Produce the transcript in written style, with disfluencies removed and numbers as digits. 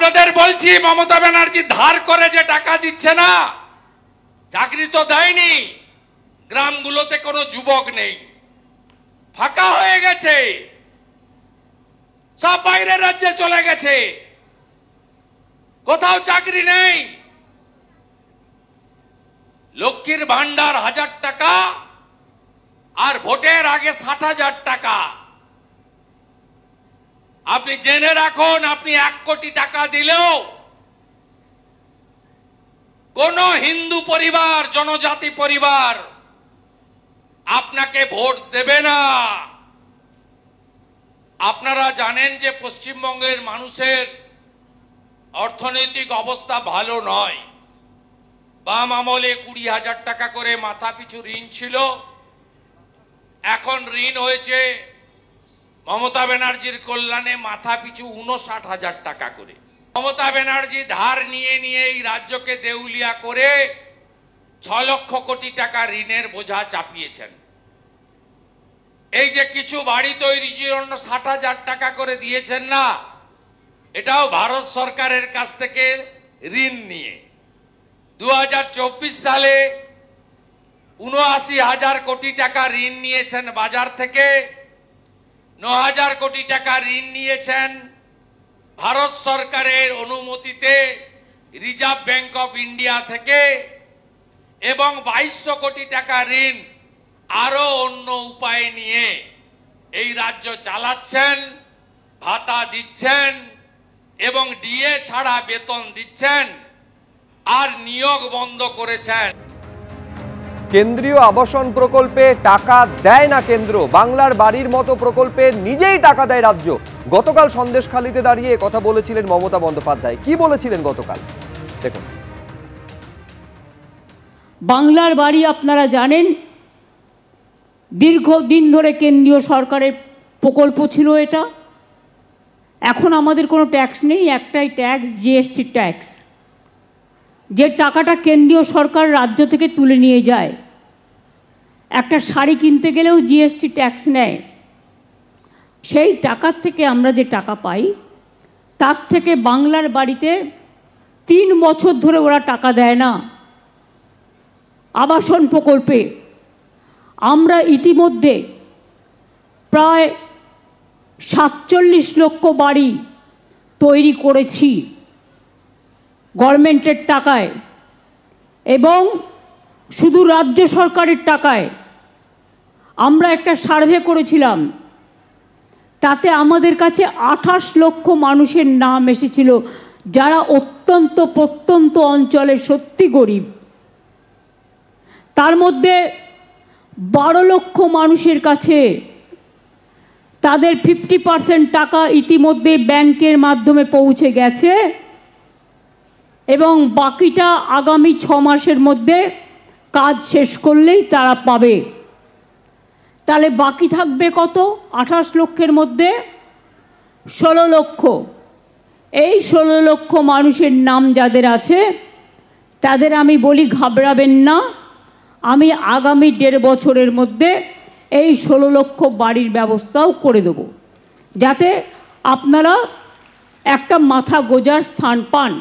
আপনাদের বলছি, মমতা ব্যানার্জি ধার করে যে টাকা দিচ্ছে না, চাকরি তো দেয়নি, গ্রামগুলোতে কোনো যুবক নেই, ফাঁকা হয়ে গেছে, সব বাইরের রাজ্যে চলে গেছে, কোথাও চাকরি নেই। লক্ষ্মীর ভান্ডার 1000 টাকা আর ভোটের আগে 60,000 টাকা। আপনি জেনে রাখুন, আপনি 1 কোটি টাকা দিলেও কোন হিন্দু পরিবার, জনজাতি পরিবার আপনাকে ভোট দেবে না। আপনারা জানেন যে পশ্চিমবঙ্গের মানুষের অর্থনৈতিক অবস্থা ভালো নয়। বাম আমলে 20,000 টাকা করে মাথা পিছু ঋণ ছিল, এখন ঋণ হয়েছে মমতা ব্যানার্জির কল্যাণে মাথা পিছু 59,000 টাকা করে। মমতা ব্যানার্জি ধার নিয়ে নিয়ে এই রাজ্যকে দেউলিয়া করে 6 লক্ষ কোটি টাকা ঋণের বোঝা চাপিয়েছেন। এই যে কিছু বাড়ি তৈরির জন্য 60,000 টাকা করে দিয়েছেন না, এটাও ভারত সরকারের কাছ থেকে ঋণ নিয়ে। 2024 সালে 79,000 কোটি টাকা ঋণ নিয়েছেন বাজার থেকে, 9,000 কোটি টাকা ঋণ নিয়েছেন ভারত সরকারের অনুমতিতে রিজার্ভ ব্যাংক অফ ইন্ডিয়া থেকে, এবং 2200 কোটি টাকা ঋণ আরো অন্য উপায় নিয়ে এই রাজ্য চালাচ্ছেন, ভাতা দিচ্ছেন এবং ডিএ ছাড়া বেতন দিচ্ছেন আর নিয়োগ বন্ধ করেছেন। কেন্দ্রীয় আবাসন প্রকল্পে টাকা দেয় না কেন্দ্র, বাংলার বাড়ির মতো প্রকল্পে নিজেই টাকা দেয় রাজ্য। গতকাল সন্দেশখালীতে দাঁড়িয়ে কথা বলেছিলেন মমতা বন্দ্যোপাধ্যায়। কি বলেছিলেন গতকাল দেখুন। বাংলার বাড়ি আপনারা জানেন দীর্ঘদিন ধরে কেন্দ্রীয় সরকারের প্রকল্প ছিল এটা। এখন আমাদের কোনো ট্যাক্স নেই, একটাই ট্যাক্স, জিএসটি ট্যাক্স, যে টাকাটা কেন্দ্রীয় সরকার রাজ্য থেকে তুলে নিয়ে যায়। একটা শাড়ি কিনতে গেলেও জিএসটি ট্যাক্স নেয়। সেই টাকার থেকে আমরা যে টাকা পাই, তার থেকে বাংলার বাড়িতে 3 বছর ধরে ওরা টাকা দেয় না। আবাসন প্রকল্পে আমরা ইতিমধ্যে প্রায় 47 লক্ষ বাড়ি তৈরি করেছি গভর্নমেন্টের টাকায়, এবং শুধু রাজ্য সরকারের টাকায়। আমরা একটা সার্ভে করেছিলাম, তাতে আমাদের কাছে 28 লক্ষ মানুষের নাম এসেছিল যারা অত্যন্ত প্রত্যন্ত অঞ্চলে সত্যি গরিব। তার মধ্যে 12 লক্ষ মানুষের কাছে তাদের 50% টাকা ইতিমধ্যে ব্যাংকের মাধ্যমে পৌঁছে গেছে, এবং বাকিটা আগামী 6 মাসের মধ্যে কাজ শেষ করলেই তারা পাবে। তাহলে বাকি থাকবে কত? 28 লক্ষের মধ্যে 16 লক্ষ। এই 16 লক্ষ মানুষের নাম যাদের আছে, তাদের আমি বলি ঘাবড়াবেন না, আমি আগামী 1.5 বছরের মধ্যে এই 16 লক্ষ বাড়ির ব্যবস্থাও করে দেব, যাতে আপনারা একটা মাথা গোজার স্থান পান।